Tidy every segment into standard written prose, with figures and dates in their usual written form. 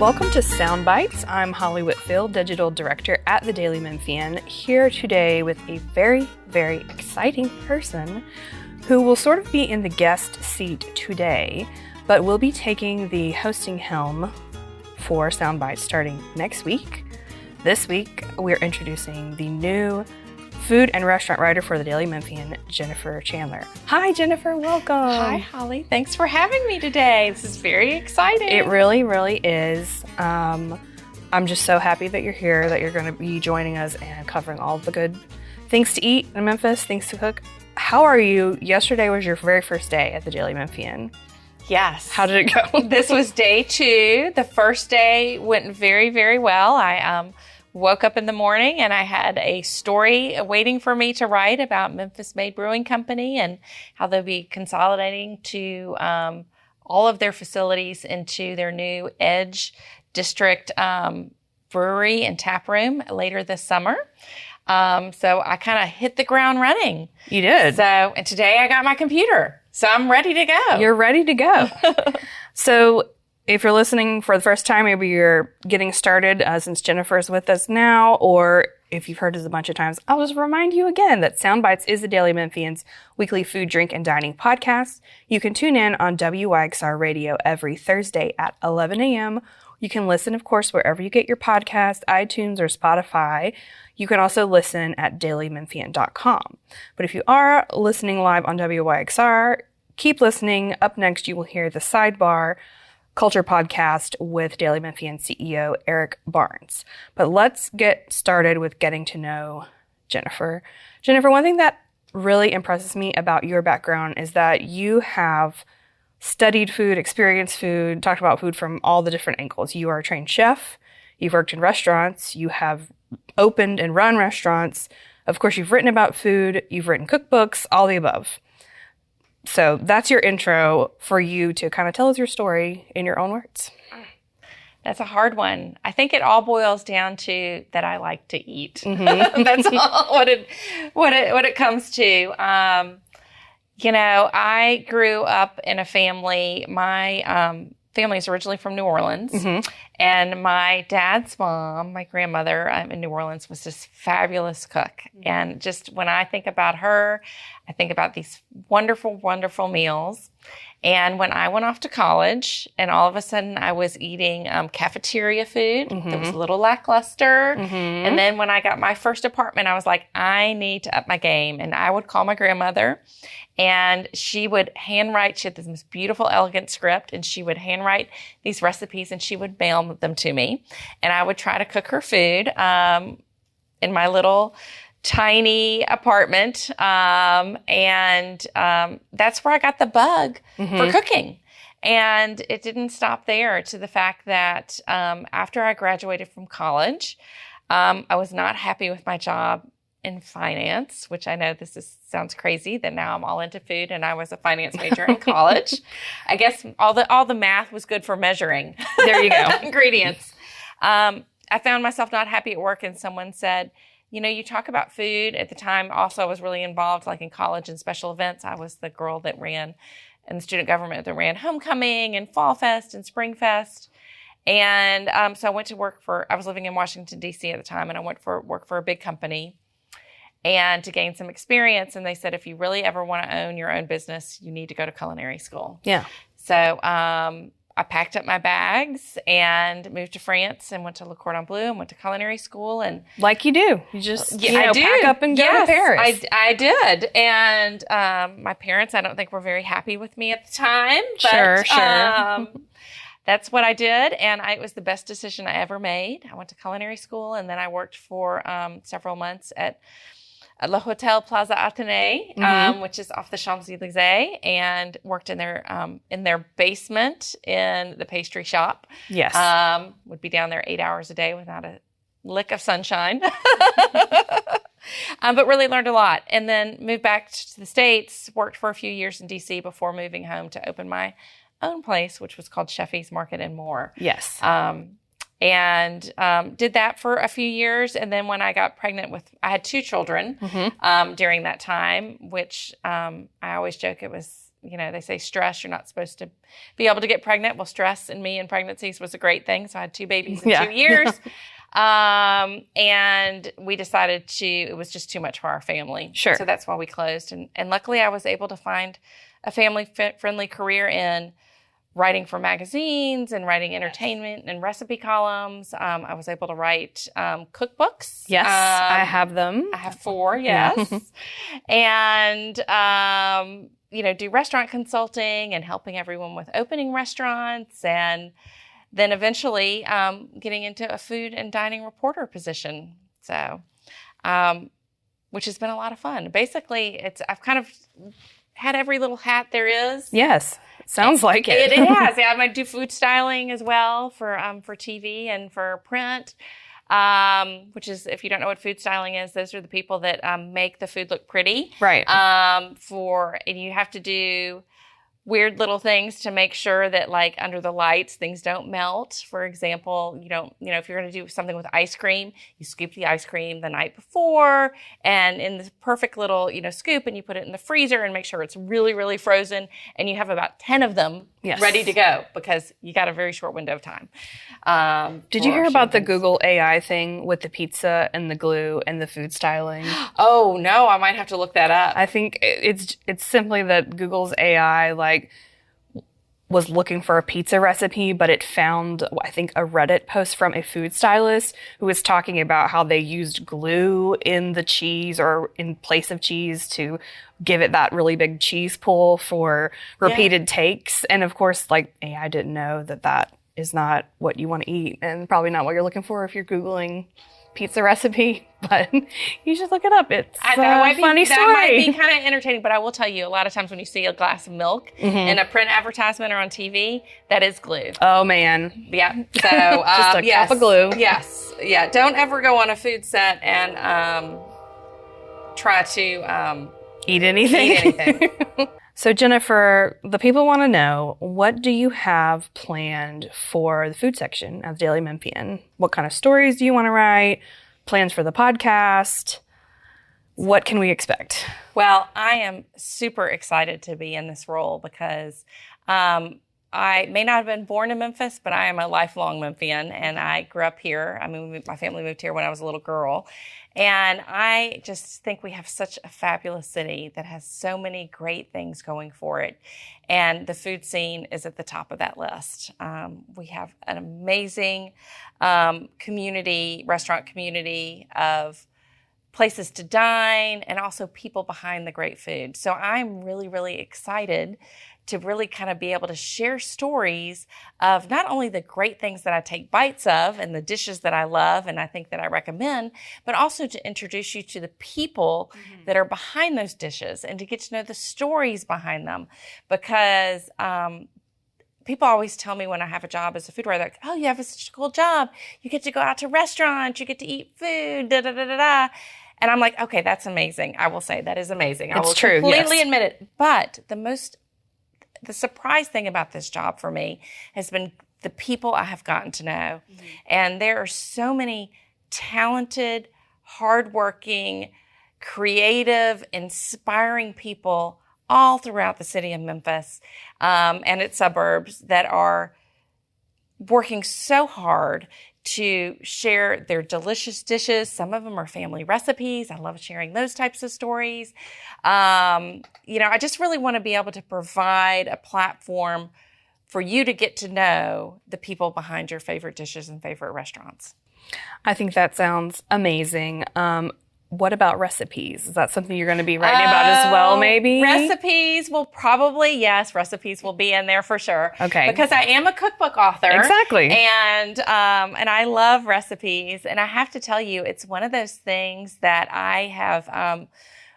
Welcome to Sound Bites. I'm Holly Whitfield, Digital Director at the Daily Memphian, here today with a very, very exciting person who will sort of be in the guest seat today, but will be taking the hosting helm for Sound Bites starting next week. This week, we're introducing the new food and restaurant writer for the Daily Memphian, Jennifer Chandler. Hi, Jennifer. Welcome. Hi, Holly. Thanks for having me today. This is very exciting. It really, really is. I'm just so happy that you're here, that you're going to be joining us and covering all the good things to eat in Memphis, things to cook. How are you? Yesterday was your very first day at the Daily Memphian. Yes. How did it go? This was day 2. The first day went very, very well. I woke up in the morning and I had a story waiting for me to write about Memphis Made Brewing Company and how they'll be consolidating to all of their facilities into their new Edge District brewery and tap room later this summer. So I kind of hit the ground running. You did. And today I got my computer, so I'm ready to go. You're ready to go. So if you're listening for the first time, maybe you're getting started since Jennifer's with us now, or if you've heard us a bunch of times, I'll just remind you again that Sound Bites is the Daily Memphian's weekly food, drink, and dining podcast. You can tune in on WYXR Radio every Thursday at 11 a.m. You can listen, of course, wherever you get your podcast, iTunes or Spotify. You can also listen at dailymemphian.com. But if you are listening live on WYXR, keep listening. Up next, you will hear the Sidebar Culture Podcast with Daily Memphian CEO Eric Barnes. But let's get started with getting to know Jennifer. Jennifer, one thing that really impresses me about your background is that you have studied food, experienced food, talked about food from all the different angles. You are a trained chef. You've worked in restaurants. You have opened and run restaurants. Of course, you've written about food. You've written cookbooks, all the above. So that's your intro for you to kind of tell us your story in your own words. That's a hard one. I think it all boils down to that I like to eat. Mm-hmm. That's all what it comes to. I grew up in a family. My family is originally from New Orleans, mm-hmm. and my dad's mom, my grandmother in New Orleans, was this fabulous cook. Mm-hmm. And just when I think about her, I think about these wonderful, wonderful meals. And when I went off to college, and all of a sudden I was eating cafeteria food mm-hmm. that was a little lackluster. Mm-hmm. And then when I got my first apartment, I was like, I need to up my game. And I would call my grandmother, and she would handwrite. She had this most beautiful, elegant script, and she would handwrite these recipes, and she would mail them to me. And I would try to cook her food in my little tiny apartment. And that's where I got the bug mm-hmm. for cooking. And it didn't stop there, to the fact that after I graduated from college, I was not happy with my job in finance, which I know sounds crazy that now I'm all into food, and I was a finance major in college. I guess all the math was good for measuring. There you go. Ingredients. I found myself not happy at work, and someone said, you talk about food. At the time, also, I was really involved, like in college, in special events. I was the girl that ran in the student government that ran Homecoming and Fall Fest and Spring Fest. And so I went to I was living in Washington, D.C. at the time, and I went for work for a big company and to gain some experience. And they said, if you really ever want to own your own business, you need to go to culinary school. Yeah. So I packed up my bags and moved to France and went to Le Cordon Bleu and went to culinary school. And like you do, you just pack up and go to Paris. I did. And my parents, I don't think, were very happy with me at the time. But, Sure. That's what I did, and it was the best decision I ever made. I went to culinary school, and then I worked for several months at Le Hotel Plaza Athénée, mm-hmm. Which is off the Champs-Élysées, and worked in their basement in the pastry shop. Yes. Would be down there 8 hours a day without a lick of sunshine. But really learned a lot. And then moved back to the States, worked for a few years in D.C. before moving home to open my own place, which was called Sheffy's Market and More. Yes. And did that for a few years. And then when I got pregnant I had 2 children mm-hmm. During that time, which I always joke it was they say stress, you're not supposed to be able to get pregnant. Well, stress in me in pregnancies was a great thing. So I had 2 babies in 2 years. And we decided it was just too much for our family. Sure. So that's why we closed. And luckily I was able to find a family-friendly career in writing for magazines and writing entertainment and recipe columns. I was able to write cookbooks. Yes, I have them. I have 4, yes. And, do restaurant consulting and helping everyone with opening restaurants. And then eventually getting into a food and dining reporter position. So, which has been a lot of fun. Basically, I've kind of had every little hat there is. Yes. Sounds like it. It has. Yeah, I do food styling as well for TV and for print, which is, if you don't know what food styling is, those are the people that make the food look pretty. Right. And you have to do weird little things to make sure that, like, under the lights, things don't melt. For example, if you're going to do something with ice cream, you scoop the ice cream the night before and in the perfect little, scoop, and you put it in the freezer and make sure it's really, really frozen. And you have about 10 of them ready to go because you got a very short window of time. Did you hear about the Google AI thing with the pizza and the glue and the food styling? Oh, no, I might have to look that up. I think it's simply that Google's AI, was looking for a pizza recipe, but it found, I think, a Reddit post from a food stylist who was talking about how they used glue in the cheese or in place of cheese to give it that really big cheese pull for repeated takes. And of course, AI didn't know that is not what you want to eat and probably not what you're looking for if you're Googling pizza recipe, but you should look it up. It's a funny story. That might be kind of entertaining, but I will tell you, a lot of times when you see a glass of milk in a print advertisement or on TV, that is glue. Oh, man. Yeah. So just a cup of glue. Yes. Yeah. Don't ever go on a food set and try to eat anything. So, Jennifer, the people want to know, what do you have planned for the food section of Daily Memphian? What kind of stories do you want to write? Plans for the podcast? What can we expect? Well, I am super excited to be in this role because I may not have been born in Memphis, but I am a lifelong Memphian, and I grew up here. I mean, my family moved here when I was a little girl. And I just think we have such a fabulous city that has so many great things going for it. And the food scene is at the top of that list. We have an amazing restaurant community of places to dine and also people behind the great food. So I'm really, really excited to really kind of be able to share stories of not only the great things that I take bites of and the dishes that I love and I think that I recommend, but also to introduce you to the people that are behind those dishes and to get to know the stories behind them. Because people always tell me when I have a job as a food writer, like, oh, you have such a cool job. You get to go out to restaurants. You get to eat food, da, da, da, da, da. And I'm like, okay, that's amazing. I will say that is amazing. I will completely admit it. But the surprise thing about this job for me has been the people I have gotten to know. And there are so many talented, hardworking, creative, inspiring people all throughout the city of Memphis and its suburbs that are working so hard to share their delicious dishes. Some of them are family recipes. I love sharing those types of stories. I just really want to be able to provide a platform for you to get to know the people behind your favorite dishes and favorite restaurants. I think that sounds amazing. What about recipes? Is that something you're going to be writing about as well, maybe? Recipes will recipes will be in there for sure. Okay. Because I am a cookbook author. Exactly. And I love recipes. And I have to tell you, it's one of those things that I have,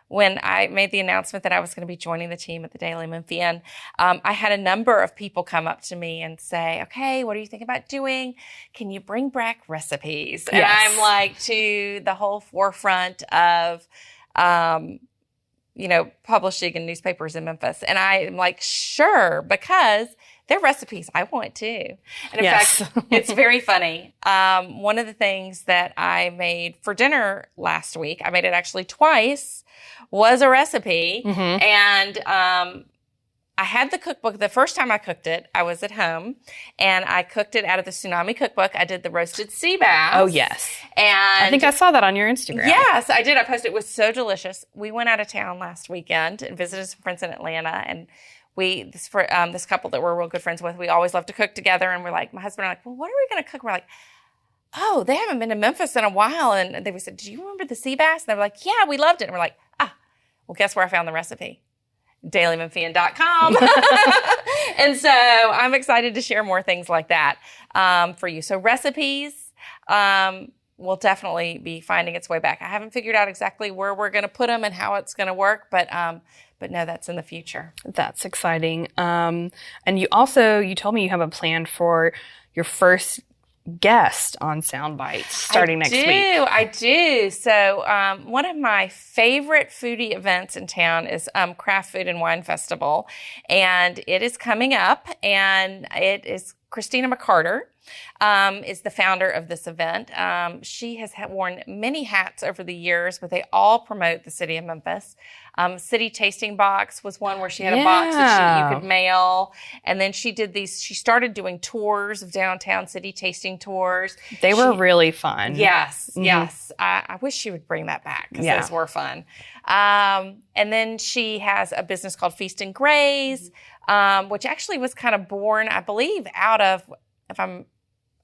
when I made the announcement that I was going to be joining the team at the Daily Memphian, I had a number of people come up to me and say, okay, what do you think about doing? Can you bring back recipes? Yes. And I'm like to the whole forefront of, publishing in newspapers in Memphis. And I'm like, sure, because they're recipes I want too. And in fact, it's very funny. One of the things that I made for dinner last week, I made it actually twice, was a recipe. And I I had the cookbook. The first time I cooked it, I was at home, and I cooked it out of the Tsunami cookbook. I did the roasted sea bass. Oh, yes. And I think I saw that on your Instagram. Yes, I did. I posted. It was so delicious. We went out of town last weekend and visited some friends in Atlanta, and this couple that we're real good friends with, we always love to cook together, and we're like, my husband and I are like, well, what are we going to cook? We're like, oh, they haven't been to Memphis in a while. And they said, do you remember the sea bass? And they were like, yeah, we loved it. And we're like, well, guess where I found the recipe? dailymemphian.com. And so I'm excited to share more things like that for you. So recipes will definitely be finding its way back. I haven't figured out exactly where we're going to put them and how it's going to work, but no, that's in the future. That's exciting. And you told me you have a plan for your first guest on Sound Bites starting next week. I do. So one of my favorite foodie events in town is Craft Food and Wine Festival, and it is coming up, and it is Christina McCarter is the founder of this event. She has worn many hats over the years, but they all promote the city of Memphis. City Tasting Box was one where she had a box that you could mail. And then she started doing tours of downtown, city tasting tours. They were really fun. Yes, yes. I wish she would bring that back because those were fun. And then she has a business called Feast and Graze, which actually was kind of born, I believe, out of, if I'm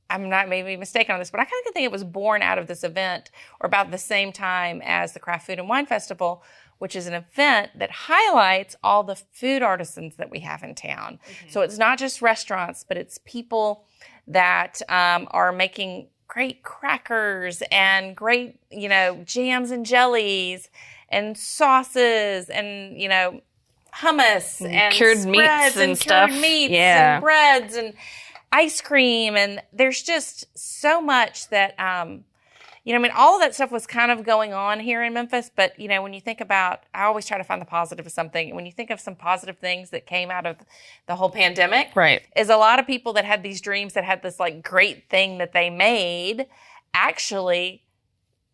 not maybe mistaken on this, but I kind of think it was born out of this event or about the same time as the Craft Food and Wine Festival, which is an event that highlights all the food artisans that we have in town. Mm-hmm. So it's not just restaurants, but it's people that are making great crackers and great, jams and jellies and sauces and, hummus and cured spreads meats and stuff. Cured meats and breads and ice cream. And there's just so much that, all of that stuff was kind of going on here in Memphis. But, when you think about, I always try to find the positive of something. When you think of some positive things that came out of the whole pandemic, right, is a lot of people that had these dreams that had this like great thing that they made actually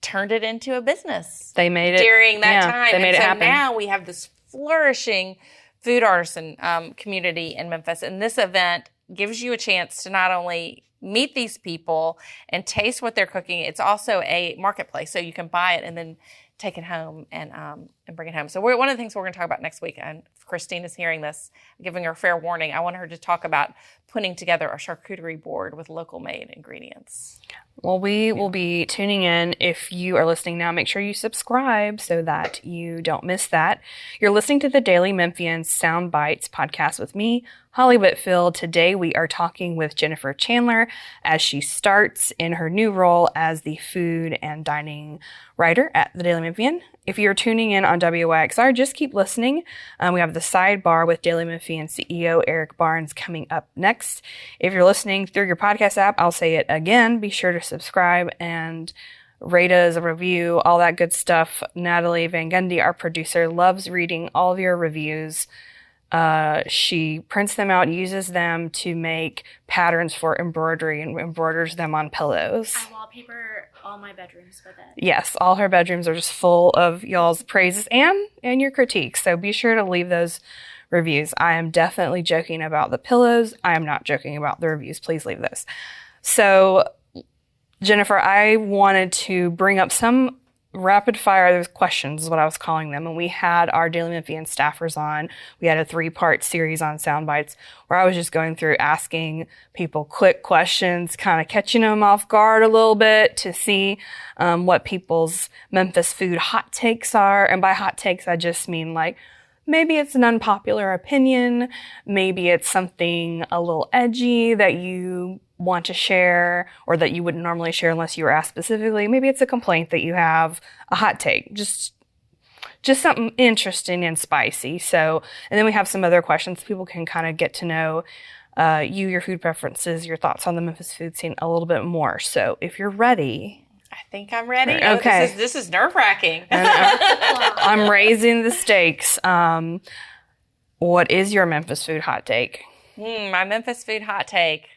turned it into a business. They made it during that time. They made it happen. Now we have this flourishing food artisan community in Memphis. And this event gives you a chance to not only meet these people and taste what they're cooking, it's also a marketplace. So you can buy it and then take it home and bring it home. So one of the things we're going to talk about next week, and if Christine is hearing this, giving her fair warning, I want her to talk about putting together a charcuterie board with local made ingredients. Well, we will be tuning in. If you are listening now, make sure you subscribe so that you don't miss that. You're listening to the Daily Memphian Sound Bites podcast with me, Holly Whitfield. Today we are talking with Jennifer Chandler as she starts in her new role as the food and dining writer at the Daily Memphian. If you're tuning in on WYXR, just keep listening. We have the sidebar with Daily Memphian CEO Eric Barnes coming up next. If you're listening through your podcast app, I'll say it again. Be sure to subscribe and rate us, a review, all that good stuff. Natalie Van Gundy, our producer, loves reading all of your reviews. She prints them out, uses them to make patterns for embroidery and embroiders them on pillows. I wallpaper all my bedrooms with it. Yes, all her bedrooms are just full of y'all's praises and your critiques. So be sure to leave those reviews. I am definitely joking about the pillows. I am not joking about the reviews. Please leave those. So, Jennifer, I wanted to bring up some rapid fire questions is what I was calling them. And we had our Daily Memphian staffers on. We had a 3-part series on Sound Bites where I was just going through asking people quick questions, kind of catching them off guard a little bit to see what people's Memphis food hot takes are. And by hot takes, I just mean like, maybe it's an unpopular opinion. Maybe it's something a little edgy that you want to share or that you wouldn't normally share unless you were asked specifically. Maybe it's a complaint that you have, a hot take, just something interesting and spicy. So, and then we have some other questions. People can kind of get to know you, your food preferences, your thoughts on the Memphis food scene a little bit more. So if you're ready. I think I'm ready. Okay. Oh, this is nerve-wracking. I'm raising the stakes. What is your Memphis food hot take? My Memphis food hot take.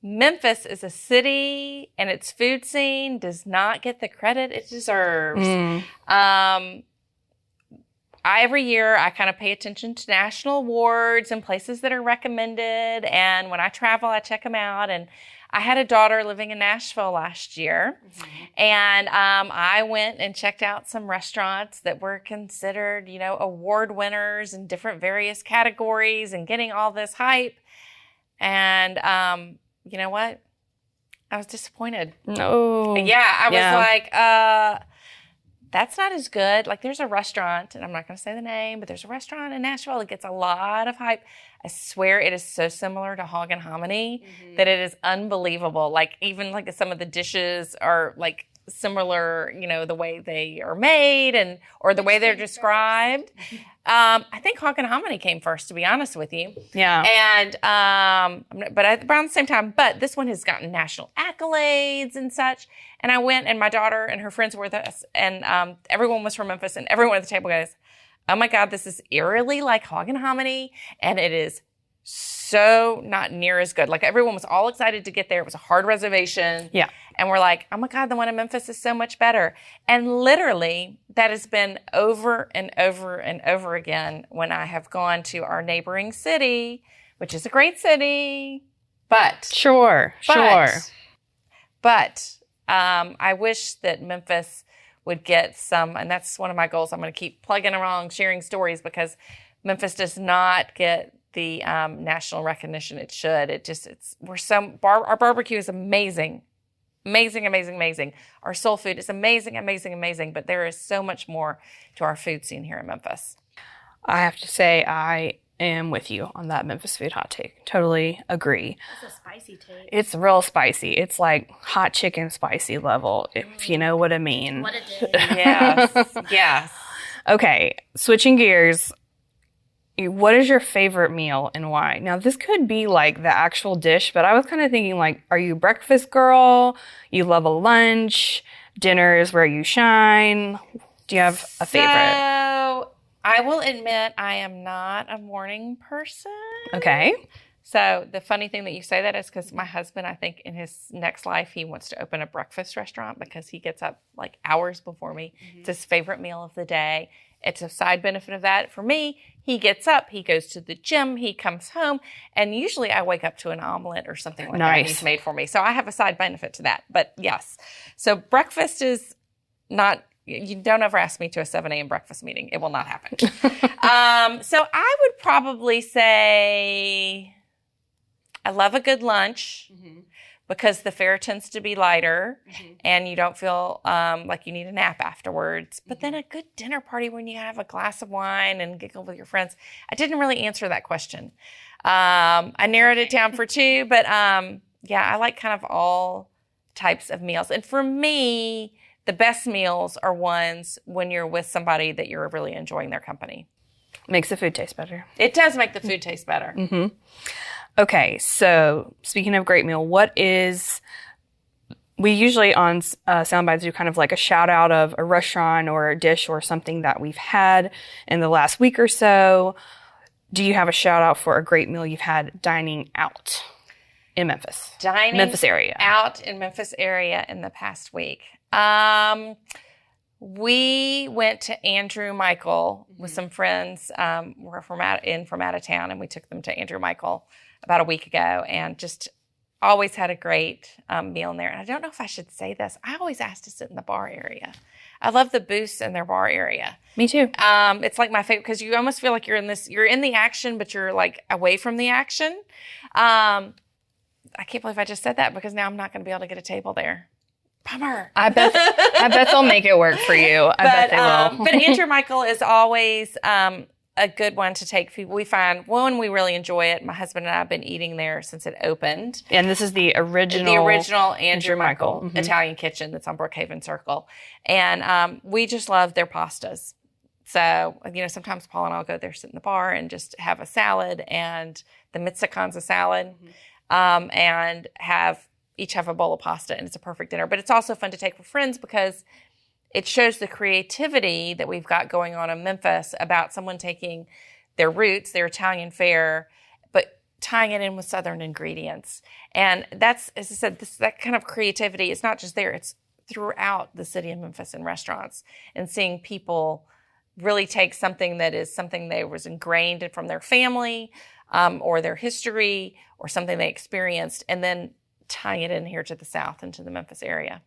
Memphis is a city and its food scene does not get the credit it deserves. every year I kind of pay attention to national awards and places that are recommended. And when I travel, I check them out. And I had a daughter living in Nashville last year. And I went and checked out some restaurants that were considered, award winners in different various categories and getting all this hype. And you know what? I was disappointed. No. Yeah, I was like, that's not as good. Like, there's a restaurant, and I'm not going to say the name, but there's a restaurant in Nashville that gets a lot of hype. I swear it is so similar to Hog and Hominy that it is unbelievable. Like, even like some of the dishes are like similar, the way they are made or the way they're described. I think Hog and Hominy came first, to be honest with you. Yeah. And, but around the same time, but this one has gotten national accolades and such. And I went, and my daughter and her friends were with us, and everyone was from Memphis, and everyone at the table goes, oh my God, this is eerily like Hog and Hominy, and it is so not near as good. Like, everyone was all excited to get there. It was a hard reservation. Yeah. And we're like, oh my God, the one in Memphis is so much better. And literally, that has been over and over and over again when I have gone to our neighboring city, which is a great city, but I wish that Memphis would get some, and that's one of my goals. I'm going to keep plugging along, sharing stories, because Memphis does not get the national recognition it should. Our barbecue is amazing. Amazing, amazing, amazing. Our soul food is amazing, amazing, amazing, but there is so much more to our food scene here in Memphis. I have to say I am with you on that Memphis food hot take. Totally agree. That's a spicy take. It's real spicy. It's like hot chicken spicy level, if you know what I mean. What a day. Yes. Okay, switching gears. What is your favorite meal and why? Now, this could be like the actual dish, but I was kind of thinking like, are you a breakfast girl? You love a lunch? Dinner is where you shine? Do you have a favorite? So, I will admit I am not a morning person. Okay. So the funny thing that you say that is because my husband, I think in his next life, he wants to open a breakfast restaurant because he gets up like hours before me. It's his favorite meal of the day. It's a side benefit of that. For me, he gets up, he goes to the gym, he comes home, and usually I wake up to an omelet or something like that he's made for me. So I have a side benefit to that. But yes, so breakfast is not, you don't ever ask me to a 7 a.m. breakfast meeting. It will not happen. So I would probably say I love a good lunch. Because the fare tends to be lighter and you don't feel like you need a nap afterwards. But then a good dinner party when you have a glass of wine and giggle with your friends. I didn't really answer that question. I narrowed it down for 2, but yeah, I like kind of all types of meals. And for me, the best meals are ones when you're with somebody that you're really enjoying their company. Makes the food taste better. It does make the food taste better. Okay, so speaking of great meal, we usually on Soundbites do kind of like a shout out of a restaurant or a dish or something that we've had in the last week or so. Do you have a shout out for a great meal you've had dining out in Memphis? Memphis area. Out in Memphis area in the past week. We went to Andrew Michael with some friends. We're from out of town, and we took them to Andrew Michael about a week ago, and just always had a great meal in there. And I don't know if I should say this. I always ask to sit in the bar area. I love the booths in their bar area. Me too. It's like my favorite because you almost feel like you're in the action, but you're like away from the action. I can't believe I just said that because now I'm not going to be able to get a table there. Bummer. I bet they'll make it work for you. I bet they will. But Andrew Michael is always a good one to take people. We find one, we really enjoy it. My husband and I have been eating there since it opened. And this is the original Andrew Michael Italian kitchen that's on Brookhaven Circle. And we just love their pastas. So, sometimes Paul and I'll go there, sit in the bar and just have a salad and the Mitsakanza salad and each have a bowl of pasta, and it's a perfect dinner. But it's also fun to take for friends because it shows the creativity that we've got going on in Memphis about someone taking their roots, their Italian fare, but tying it in with Southern ingredients. And that's, as I said, that kind of creativity is not just there, it's throughout the city of Memphis in restaurants and seeing people really take something that is something they was ingrained from their family or their history or something they experienced, and then tying it in here to the South and to the Memphis area.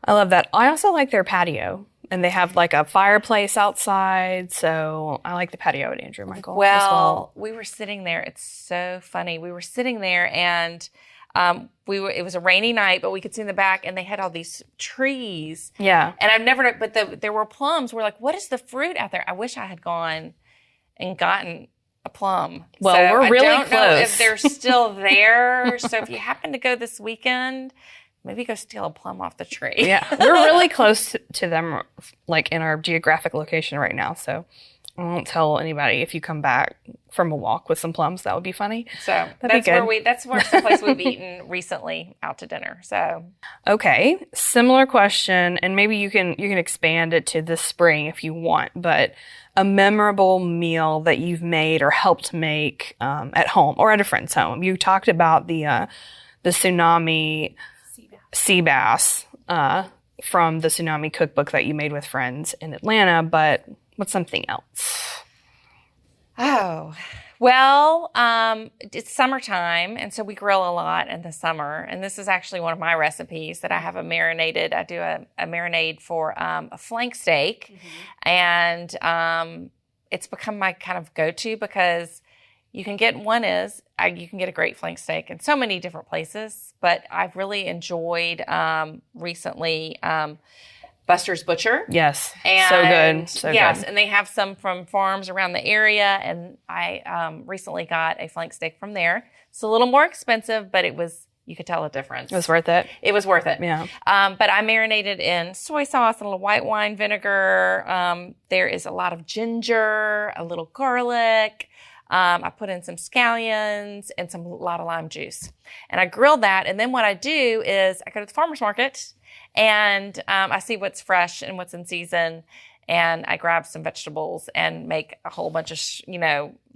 I love that. I also like their patio, and they have like a fireplace outside. So I like the patio at Andrew Michael. Well, we were sitting there. It's so funny. We were sitting there, and it was a rainy night, but we could see in the back, and they had all these trees. Yeah. And I've never, but there were plums. We're like, what is the fruit out there? I wish I had gone and gotten a plum. Well, so we're really I don't know close. if they're still there. So if you happen to go this weekend, maybe go steal a plum off the tree. Yeah, we're really close to them, like in our geographic location right now. So I won't tell anybody if you come back from a walk with some plums. That would be funny. So that's someplace we've eaten recently out to dinner. So okay, similar question, and maybe you can expand it to this spring if you want. But a memorable meal that you've made or helped make at home or at a friend's home. You talked about the tsunami sea bass from the Tsunami cookbook that you made with friends in Atlanta, but what's something else? Oh, well, it's summertime, and so we grill a lot in the summer. And this is actually one of my recipes that I have I do a marinade for a flank steak. Mm-hmm. And it's become my kind of go-to because you can get a great flank steak in so many different places, but I've really enjoyed recently Buster's Butcher. Yes, and so good. Yes, and they have some from farms around the area, and I recently got a flank steak from there. It's a little more expensive, but you could tell a difference. It was worth it. It was worth it. Yeah. But I marinated in soy sauce and a little white wine vinegar. There is a lot of ginger, a little garlic. I put in some scallions and a lot of lime juice. And I grilled that. And then what I do is I go to the farmer's market and I see what's fresh and what's in season. And I grab some vegetables and make a whole bunch of,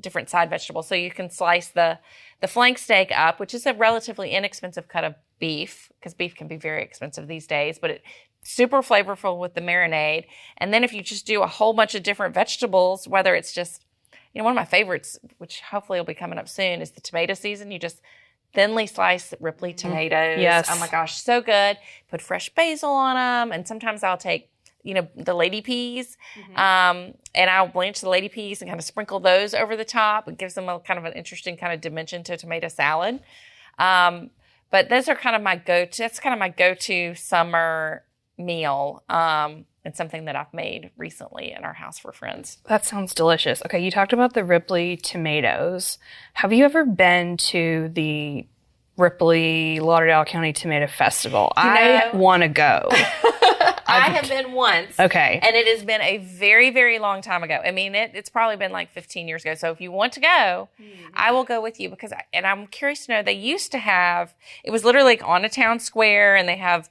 different side vegetables. So you can slice the flank steak up, which is a relatively inexpensive cut of beef, because beef can be very expensive these days, but it's super flavorful with the marinade. And then if you just do a whole bunch of different vegetables, whether it's just, one of my favorites, which hopefully will be coming up soon, is the tomato season. You just thinly slice Ripley tomatoes. Yes. Oh my gosh, so good. Put fresh basil on them. And sometimes I'll take, the lady peas, and I'll blanch the lady peas and kind of sprinkle those over the top. It gives them a kind of an interesting kind of dimension to tomato salad. But those are kind of my go-to. That's kind of my go-to summer meal. And something that I've made recently in our house for friends. That sounds delicious. Okay, you talked about the Ripley tomatoes. Have you ever been to the Ripley Lauderdale County Tomato Festival? I want to go. I have been once. Okay. And it has been a very, very long time ago. I mean, it's probably been like 15 years ago. So if you want to go, I will go with you because I'm curious to know, they used to have, it was literally like on a town square, and they have,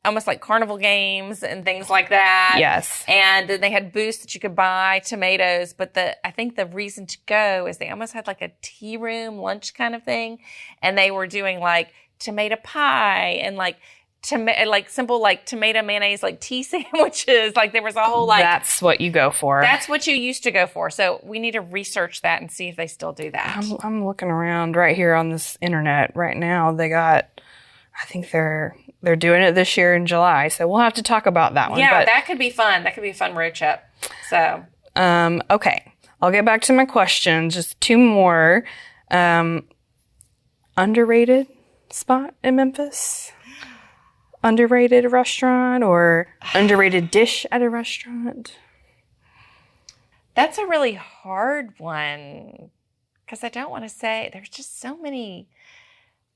almost like carnival games and things like that. Yes. And then they had booths that you could buy tomatoes. But I think the reason to go is they almost had like a tea room lunch kind of thing. And they were doing like tomato pie and simple like tomato mayonnaise, like tea sandwiches. Like there was a whole That's what you go for. That's what you used to go for. So we need to research that and see if they still do that. I'm looking around right here on this internet right now. I think they're doing it this year in July, so we'll have to talk about that one. Yeah, that could be fun. That could be a fun road trip. So, okay, I'll get back to my questions. Just two more. Underrated spot in Memphis? Underrated restaurant or underrated dish at a restaurant? That's a really hard one because I don't want to say, there's just so many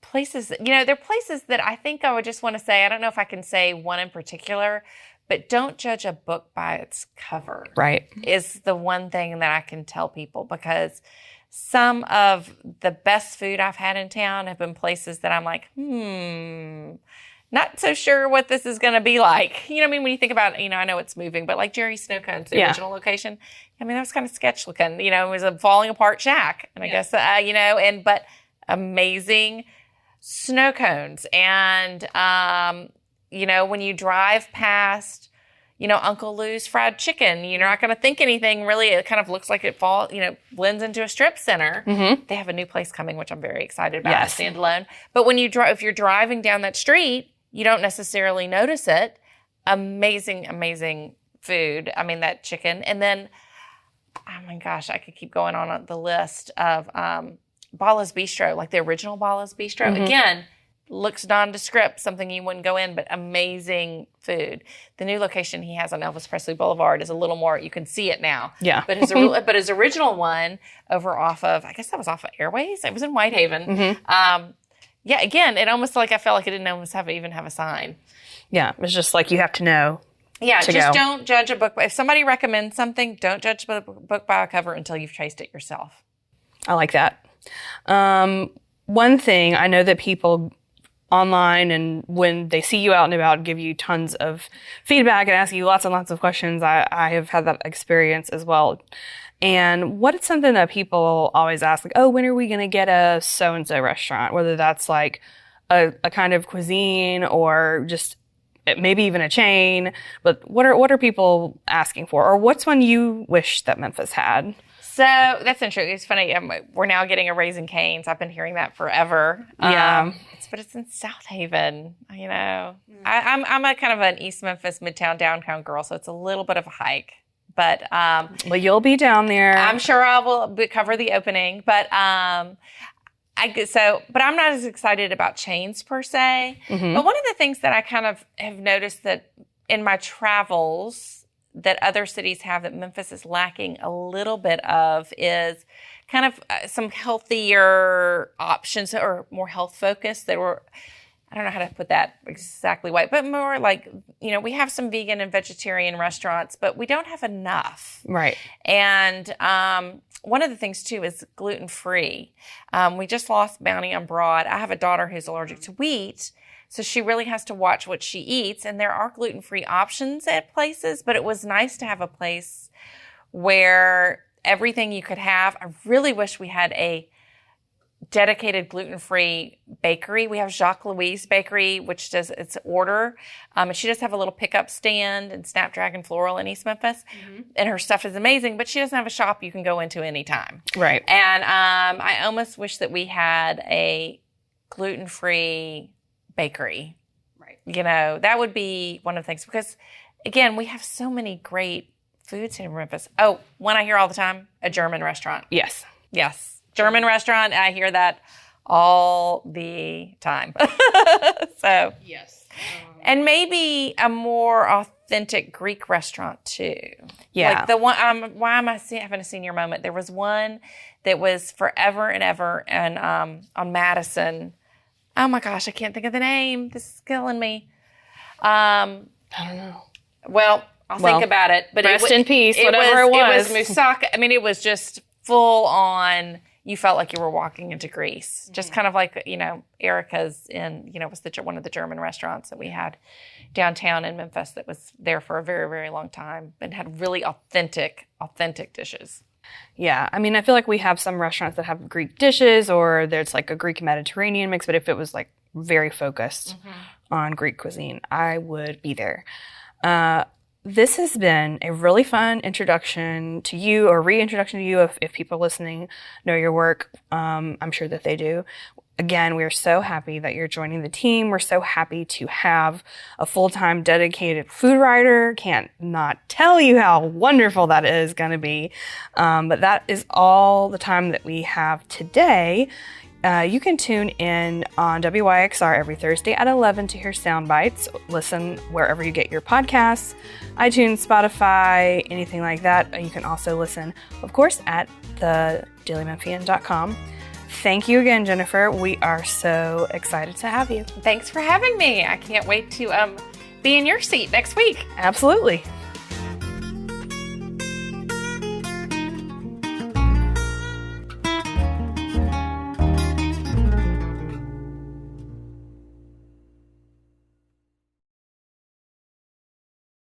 places, there are places that I think I would just want to say, I don't know if I can say one in particular, but don't judge a book by its cover. Right. Is the one thing that I can tell people, because some of the best food I've had in town have been places that I'm like, not so sure what this is going to be like. You know what I mean? When you think about, I know it's moving, but like Jerry's Snow Cones, the original location, I mean, that was kind of sketch looking, it was a falling apart shack. And I guess, but amazing snow cones. And, when you drive past, Uncle Lou's fried chicken. You're not going to think anything really. It kind of looks like it blends into a strip center. Mm-hmm. They have a new place coming, which I'm very excited about. Yes. Standalone. But when if you're driving down that street, you don't necessarily notice it. Amazing, amazing food. I mean, that chicken. And then, oh my gosh, I could keep going on the list of Bala's Bistro, like the original Bala's Bistro. Mm-hmm. Again, looks nondescript, something you wouldn't go in, but amazing food. The new location he has on Elvis Presley Boulevard is a little more, you can see it now. Yeah. But his original one over off of, I guess that was off of Airways. It was in Whitehaven. Mm-hmm. Yeah, again, it almost like I felt like it didn't almost even have a sign. Yeah, it's just like you have to know. Yeah, just don't judge a book. If somebody recommends something, don't judge the book by a cover until you've tasted it yourself. I like that. One thing, I know that people online and when they see you out and about give you tons of feedback and ask you lots and lots of questions. I have had that experience as well. And what is something that people always ask, like, oh, when are we going to get a so-and-so restaurant? Whether that's like a kind of cuisine or just maybe even a chain. But what are people asking for? Or what's one you wish that Memphis had? So that's interesting. It's funny. We're now getting a Raising Cane's. I've been hearing that forever. Yeah. But it's in South Haven. I'm a kind of an East Memphis, Midtown, downtown girl, so it's a little bit of a hike. But well, you'll be down there. I'm sure I will cover the opening. But but I'm not as excited about chains per se. Mm-hmm. But one of the things that I kind of have noticed that in my travels that other cities have that Memphis is lacking a little bit of is kind of some healthier options or more health focused that were, I don't know how to put that exactly right, but more like, we have some vegan and vegetarian restaurants, but we don't have enough. Right. And one of the things too is gluten-free. We just lost Bounty on Broad. I have a daughter who's allergic to wheat. So she really has to watch what she eats. And there are gluten-free options at places, but it was nice to have a place where everything you could have. I really wish we had a dedicated gluten-free bakery. We have Jacques Louise Bakery, which does its order. And she does have a little pickup stand in Snapdragon Floral in East Memphis. Mm-hmm. And her stuff is amazing, but she doesn't have a shop you can go into anytime. Right. And I almost wish that we had a gluten-free bakery. Right. That would be one of the things because, again, we have so many great foods in Memphis. Oh, one I hear all the time, a German restaurant. Yes. German restaurant. I hear that all the time. So. Yes. And maybe a more authentic Greek restaurant too. Yeah. Like the one, why am I having a senior moment? There was one that was forever and ever and on Madison. Oh my gosh, I can't think of the name. This is killing me. I don't know. Well, I'll think about it. But rest in peace, whatever it was. It was moussaka. I mean, it was just full on. You felt like you were walking into Greece. Mm-hmm. Just kind of like, Erica's was one of the German restaurants that we had downtown in Memphis that was there for a very, very long time and had really authentic dishes. Yeah. I mean, I feel like we have some restaurants that have Greek dishes or there's like a Greek Mediterranean mix, but if it was like very focused on Greek cuisine, I would be there. This has been a really fun introduction to you or reintroduction to you if people listening know your work. I'm sure that they do. Again, we are so happy that you're joining the team. We're so happy to have a full-time dedicated food writer. Can't not tell you how wonderful that is going to be. But that is all the time that we have today. You can tune in on WYXR every Thursday at 11 to hear sound bites. Listen wherever you get your podcasts, iTunes, Spotify, anything like that. You can also listen, of course, at thedailymemphian.com. Thank you again, Jennifer. We are so excited to have you. Thanks for having me. I can't wait to be in your seat next week. Absolutely.